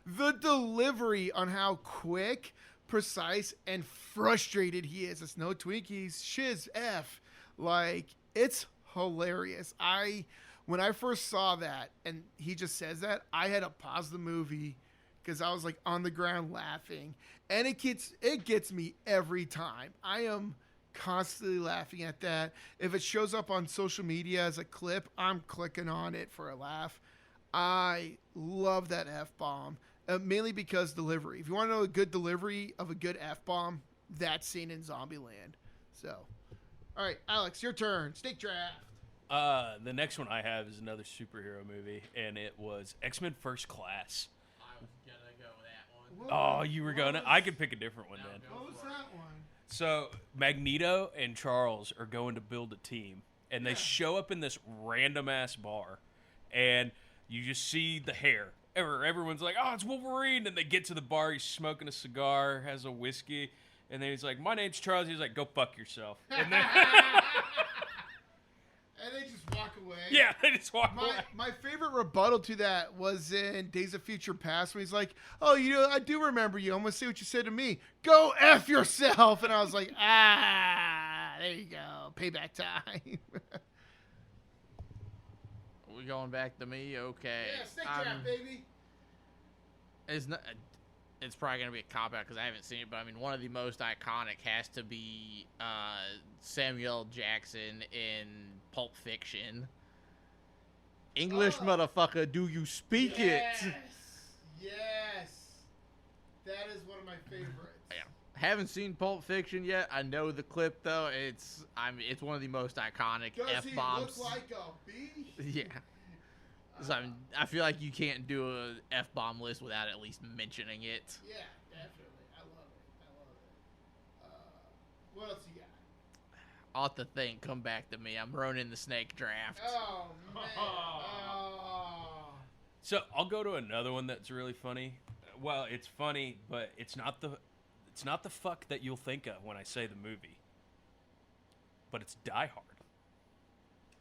the delivery on how quick, precise, and frustrated he is. It's no Twinkies, shiz, F. Like, it's hilarious. When I first saw that, and he just says that, I had to pause the movie because I was like on the ground laughing, and it gets me every time. I am constantly laughing at that. If it shows up on social media as a clip, I'm clicking on it for a laugh. I love that F-bomb, mainly because delivery. If you want to know a good delivery of a good F-bomb, that scene in Zombieland. So, all right, Alex, your turn. Snake draft. The next one I have is another superhero movie, and it was X-Men First Class. I was gonna go with that one. Oh, you were gonna? I could pick a different one then. What was that one? So Magneto and Charles are going to build a team, and they show up in this random ass bar, and you just see the hair. Everyone's like, "Oh, it's Wolverine!" And they get to the bar. He's smoking a cigar, has a whiskey, and then he's like, "My name's Charles." He's like, "Go fuck yourself." And then And they just walk away. yeah, they just walk away. My favorite rebuttal to that was in Days of Future Past when he's like, "Oh, I do remember you. I'm going to see what you said to me. Go F yourself." And I was like, there you go. Payback time. Are we going back to me? Okay. Yeah, snake trap, baby. It's probably gonna be a cop out because I haven't seen it, but I mean, one of the most iconic has to be Samuel Jackson in Pulp Fiction. English motherfucker, do you speak it? Yes. That is one of my favorites. Yeah. Haven't seen Pulp Fiction yet. I know the clip though. It's one of the most iconic Does F-bombs. he look like a bee? Yeah. So I feel like you can't do a F-bomb list without at least mentioning it. Yeah, definitely. I love it. What else you got? I'll have to think. Come back to me. I'm running the snake draft. Oh, man. Oh. So I'll go to another one that's really funny. Well, it's funny, but it's not the fuck that you'll think of when I say the movie. But it's Die Hard.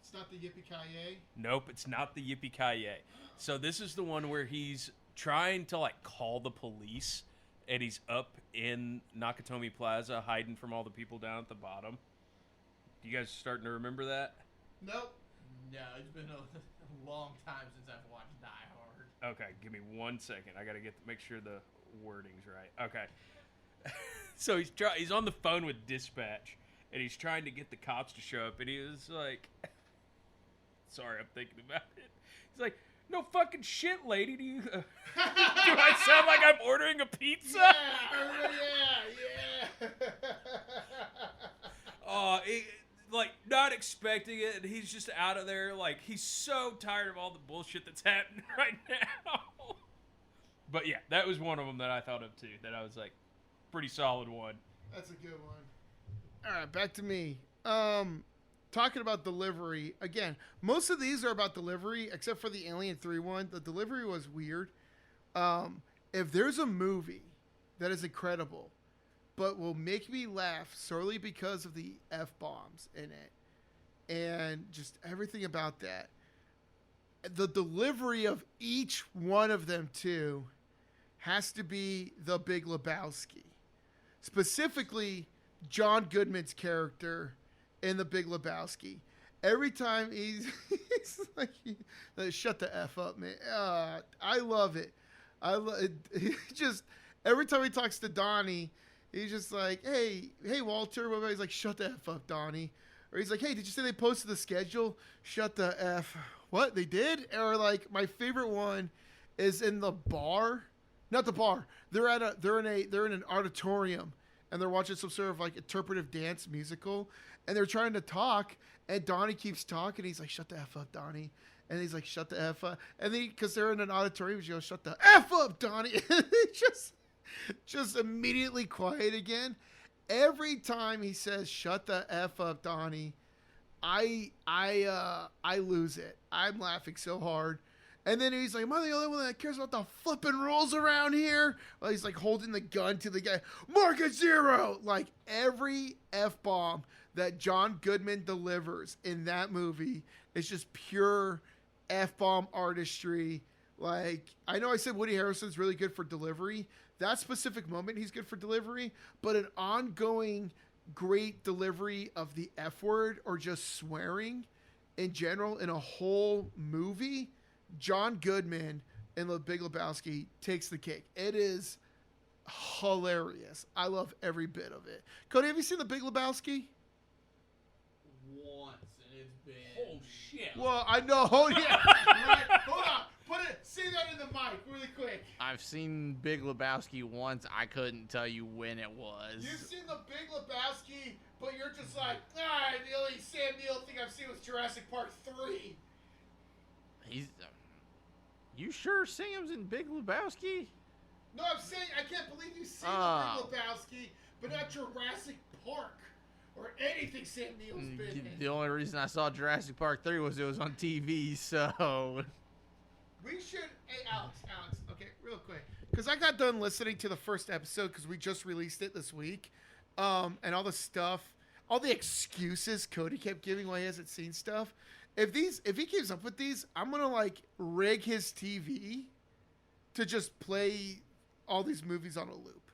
It's not the Yippee-Ki-Yay? Nope, it's not the Yippee-Ki-Yay. So this is the one where he's trying to like call the police, and he's up in Nakatomi Plaza hiding from all the people down at the bottom. You guys starting to remember that? Nope. No, it's been a long time since I've watched Die Hard. Okay, give me 1 second. I gotta make sure the wording's right. Okay. So he's on the phone with dispatch, and he's trying to get the cops to show up, and he was like, sorry, I'm thinking about it. He's like, "No fucking shit, lady. Do you? Do I sound like I'm ordering a pizza?" Yeah. Oh, like not expecting it, and he's just out of there. Like he's so tired of all the bullshit that's happening right now. But yeah, that was one of them that I thought of too. That I was like, pretty solid one. That's a good one. All right, back to me. Talking about delivery again. Most of these are about delivery, except for the Alien 3 one. The delivery was weird. If there's a movie that is incredible, but will make me laugh solely because of the F-bombs in it, and just everything about that, the delivery of each one of them too has to be The Big Lebowski. Specifically, John Goodman's character in The Big Lebowski. Every time he's like, shut the F up, man. I love it. Just every time he talks to Donnie, he's just like, hey, Walter. He's like, shut the F up, Donnie. Or he's like, hey, did you say they posted the schedule? Shut the F. What, they did? Or like, my favorite one is in the bar. Not the bar. They're in an auditorium, and they're watching some sort of like interpretive dance musical, and they're trying to talk, and Donnie keeps talking. He's like, shut the F up, Donnie. And he's like, shut the F up. And then, because they're in an auditorium, he goes, shut the F up, Donnie. And just immediately quiet again. Every time he says, shut the F up, Donnie, I lose it. I'm laughing so hard. And then he's like, am I the only one that cares about the flipping rules around here? Well, he's like holding the gun to the guy. Mark it 0. Like every F-bomb that John Goodman delivers in that movie is just pure F-bomb artistry. Like, I know I said Woody Harrelson's really good for delivery. That specific moment, he's good for delivery. But an ongoing great delivery of the F word or just swearing in general in a whole movie, John Goodman in The Big Lebowski takes the cake. It is hilarious. I love every bit of it. Cody, have you seen The Big Lebowski? shit. Well, I know. Oh, yeah. Right. Hold on. Say that in the mic really quick. I've seen Big Lebowski once. I couldn't tell you when it was. You've seen the Big Lebowski, but you're just like, the only Sam Neill thing I've seen was Jurassic Park 3. You sure Sam's in Big Lebowski? No, I'm saying I can't believe you've seen the Big Lebowski, but not Jurassic Park or anything Sam Neill's been in. The only reason I saw Jurassic Park 3 was it was on TV, so... We should... Hey, Alex, okay, real quick. Because I got done listening to the first episode because we just released it this week. And all the stuff, all the excuses Cody kept giving why he hasn't seen stuff. If he keeps up with these, I'm going to, rig his TV to just play all these movies on a loop.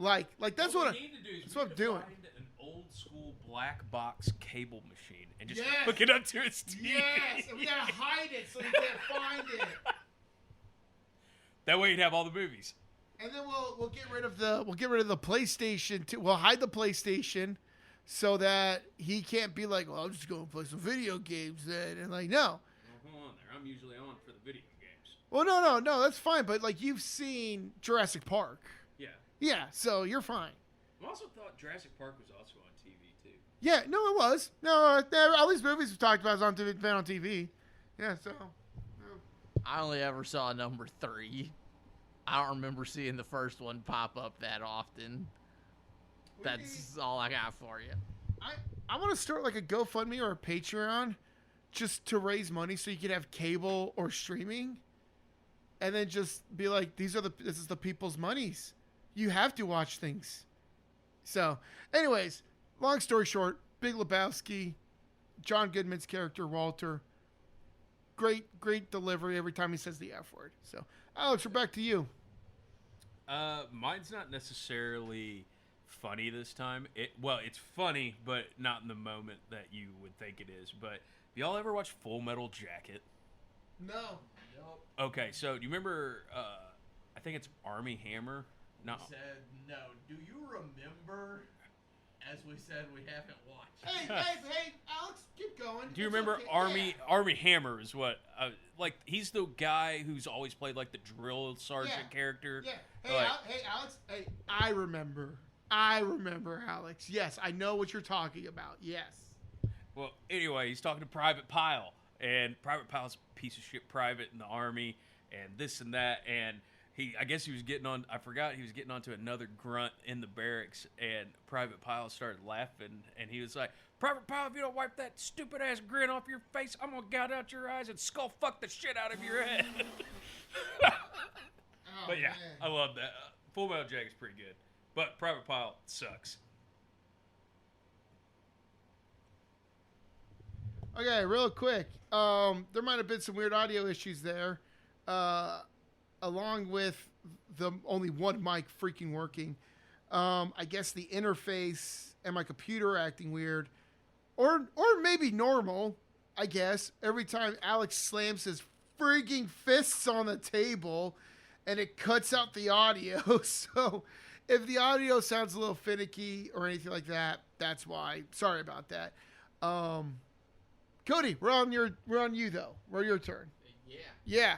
That's what we need to do is that's what I'm doing. Find an old school black box cable machine and just hook it up to his TV. Yes, and we gotta hide it so you can't find it. That way you'd have all the movies. And then we'll get rid of the PlayStation too. We'll hide the PlayStation so that he can't be like, well, I'm just going to play some video games then. And no. Well, hold on there. I'm usually on for the video games. Well, no, that's fine. But you've seen Jurassic Park. Yeah. Yeah, so you're fine. I also thought Jurassic Park was also on TV too. Yeah, no, it was. No, all these movies we've talked about been on TV. Yeah, so. I only ever saw number 3. I don't remember seeing the first one pop up that often. That's all I got for you. I want to start a GoFundMe or a Patreon just to raise money so you can have cable or streaming. And then just be like, this is the people's monies. You have to watch things. So, anyways, long story short, Big Lebowski, John Goodman's character, Walter. Great delivery every time he says the F word. So, Alex, we're back to you. Mine's not necessarily funny this time. It's funny, but not in the moment that you would think it is. But y'all ever watch Full Metal Jacket? No. Nope. Okay, so do you remember, I think it's Army Hammer? No. We said no. Do you remember, as we said, we haven't watched? Hey, Alex, keep going. Do you remember Army Hammer is what, he's the guy who's always played the drill sergeant character. Yeah. Hey, Alex. Hey, I remember, Alex. Yes, I know what you're talking about. Yes. Well, anyway, he's talking to Private Pile, and Private Pile's a piece of shit private in the Army, and this and that, and I guess he was getting on, I forgot he was getting onto another grunt in the barracks, and Private Pile started laughing, and he was like, Private Pile, if you don't wipe that stupid-ass grin off your face, I'm going to gout out your eyes and skull fuck the shit out of your head. But yeah, man. I love that. Full Metal Jacket's pretty good, but Private Pile sucks. Okay, real quick. There might have been some weird audio issues there. Along with the only one mic freaking working. I guess the interface and my computer acting weird. Or maybe normal, I guess. Every time Alex slams his freaking fists on the table and it cuts out the audio. So if the audio sounds a little finicky or anything like that, that's why. Sorry about that. Cody, we're on you though. We're your turn. Yeah.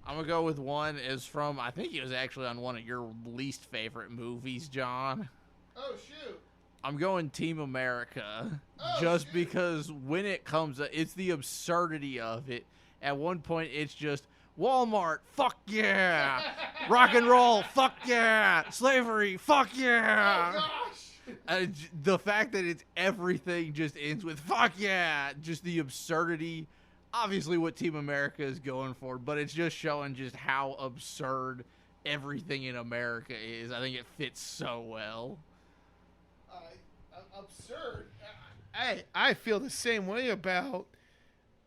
I'm going to go with one is from, I think it was actually on one of your least favorite movies, John. Oh, shoot. I'm going Team America. Shoot. Because when it comes up, it's the absurdity of it. At one point, it's just, Walmart, fuck yeah. Rock and roll, fuck yeah. Slavery, fuck yeah. Oh, gosh. The fact that it's everything just ends with, fuck yeah. Just the absurdity. Obviously what Team America is going for, but it's just showing just how absurd everything in America is. I think it fits so well. Absurd. I feel the same way about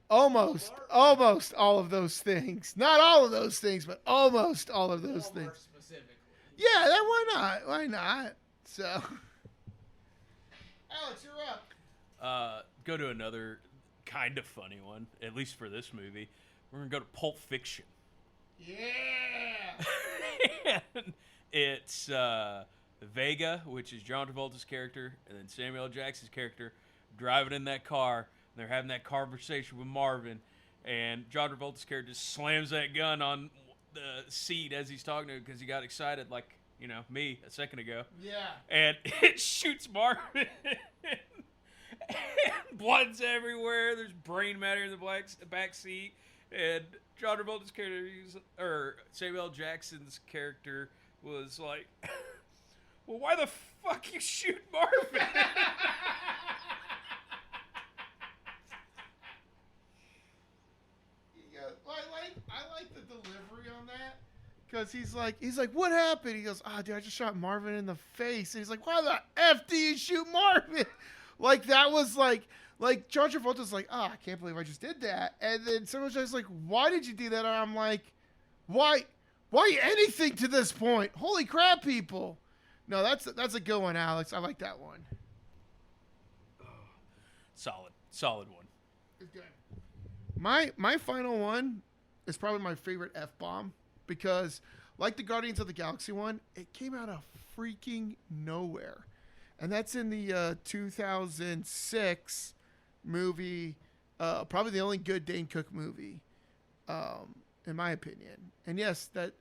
almost all of those things. Not all of those things, but almost all of those things. Specifically. Yeah, then why not? Why not? So, Alex, you're up. Go to another kind of funny one, at least for this movie. We're gonna go to Pulp Fiction. Yeah. It's Vega, which is John Travolta's character, and then Samuel L. Jackson's character driving in that car, They're having that conversation with Marvin, and John Travolta's character just slams that gun on the seat as he's talking to him because he got excited, like, you know, me a second ago. Yeah. And it shoots Marvin. And blood's everywhere. There's brain matter in the back seat. And John Travolta's character, or Samuel L. Jackson's character, was like, well, why the fuck you shoot Marvin? I like the delivery on that. Because he's like, what happened? He goes, dude, I just shot Marvin in the face. And he's like, why the F do you shoot Marvin? Like, that was like John Travolta's like, I can't believe I just did that. And then someone's just like, why did you do that? And I'm like, why anything to this point? Holy crap, people. No, that's a good one, Alex. I like that one. Solid one. It's good. My final one is probably my favorite F-bomb because, like the Guardians of the Galaxy one, it came out of freaking nowhere. And that's in the 2006 movie, probably the only good Dane Cook movie, in my opinion. And yes, that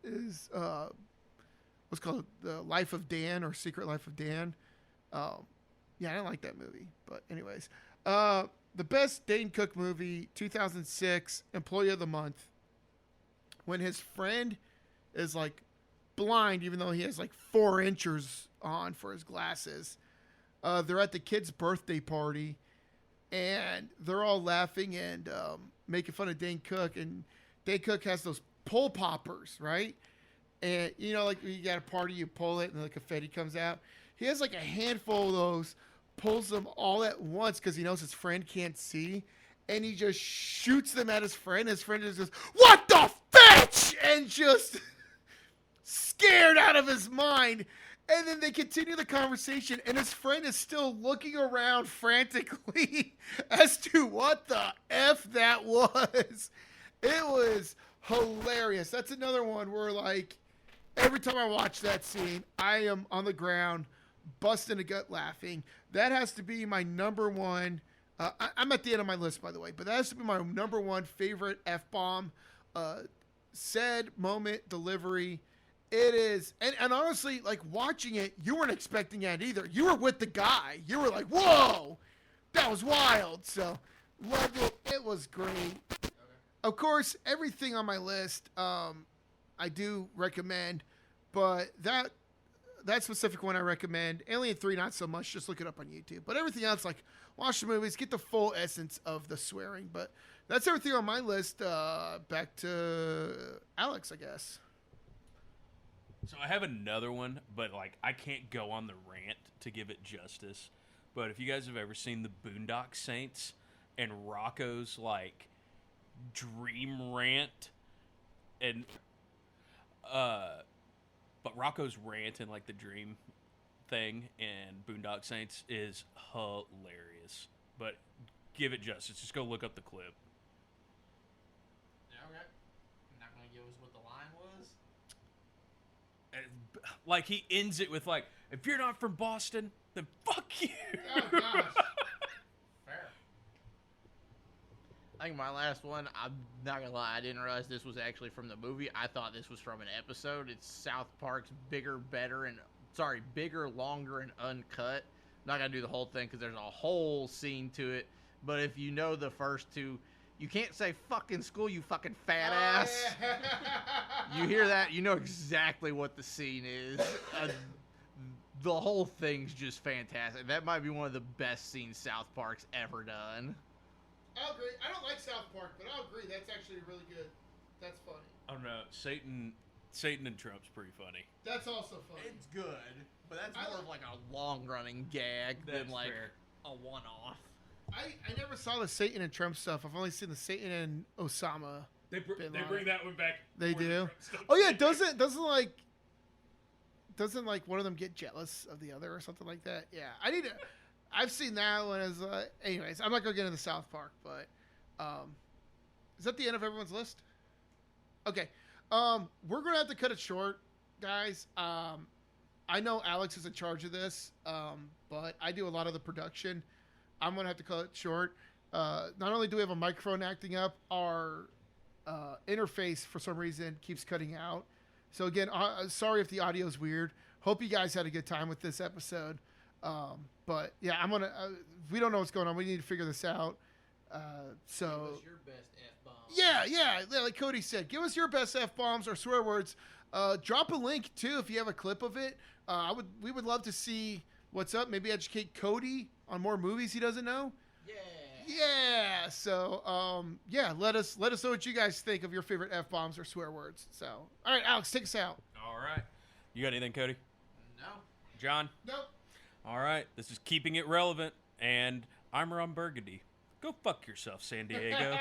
is what's called The Life of Dan or Secret Life of Dan. Yeah, I didn't like that movie. But anyways, the best Dane Cook movie, 2006, Employee of the Month. When his friend is like blind, even though he has like 4 inches on for his glasses. They're at the kid's birthday party, and they're all laughing and making fun of Dane Cook. And Dane Cook has those pull poppers, right? And you know, like you got a party, you pull it, and the confetti comes out. He has like a handful of those, pulls them all at once because he knows his friend can't see, and he just shoots them at his friend. His friend just goes, "What the fetch?" and just scared out of his mind. And then they continue the conversation, and his friend is still looking around frantically as to what the F that was. It was hilarious. That's another one where, like, every time I watch that scene, I am on the ground, busting a gut laughing. That has to be my number one. I'm at the end of my list, by the way, but that has to be my number one favorite F-bomb. Said moment, delivery. It is, and honestly, like, watching it, you weren't expecting that either. You were with the guy. You were like, whoa, that was wild. So, loved it. It was great. Okay. Of course, everything on my list, I do recommend, but that specific one I recommend. Alien 3, not so much. Just look it up on YouTube. But everything else, like, watch the movies, get the full essence of the swearing. But that's everything on my list. Back to Alex, I guess. So I have another one, but like I can't go on the rant to give it justice. But if you guys have ever seen the Boondock Saints and Rocco's like dream rant, and but Rocco's rant and like the dream thing in Boondock Saints is hilarious. But give it justice. Just go look up the clip. Okay. Not gonna give us what the line was. Like, he ends it with, like, if you're not from Boston, then fuck you. Oh, gosh. Fair. I think my last one, I'm not going to lie, I didn't realize this was actually from the movie. I thought this was from an episode. It's South Park's Bigger, Longer, and Uncut. I'm not going to do the whole thing because there's a whole scene to it. But if you know the first two, you can't say fucking school, you fucking fat ass. Yeah. You hear that, you know exactly what the scene is. The whole thing's just fantastic. That might be one of the best scenes South Park's ever done. I'll agree. I don't like South Park, but I'll agree. That's actually really good. That's funny. I don't know. Satan and Trump's pretty funny. That's also funny. It's good, but that's more of like a long-running gag than like fair. a one-off. I never saw the Satan and Trump stuff. I've only seen the Satan and Osama. They bring that one back. They do. Oh yeah, doesn't like one of them get jealous of the other or something like that? Yeah, I've seen that one as. Anyways, I'm not gonna get into South Park, but is that the end of everyone's list? Okay, we're gonna have to cut it short, guys. I know Alex is in charge of this, but I do a lot of the production. I'm going to have to cut it short. not only do we have a microphone acting up, our interface for some reason keeps cutting out. So again, sorry if the audio is weird. Hope you guys had a good time with this episode. But yeah, I'm gonna. We don't know what's going on. We need to figure this out. So Give us your best F-bomb. yeah, like Cody said, give us your best F-bombs or swear words. Drop a link too if you have a clip of it. We would love to see what's up. Maybe educate Cody on more movies he doesn't know. Yeah. So yeah, let us know what you guys think of your favorite F-bombs or swear words. So all right, Alex, take us out. All right. You got anything, Cody? No. John? Nope. All right. This is Keeping It Relevant, and I'm Ron Burgundy. Go fuck yourself, San Diego.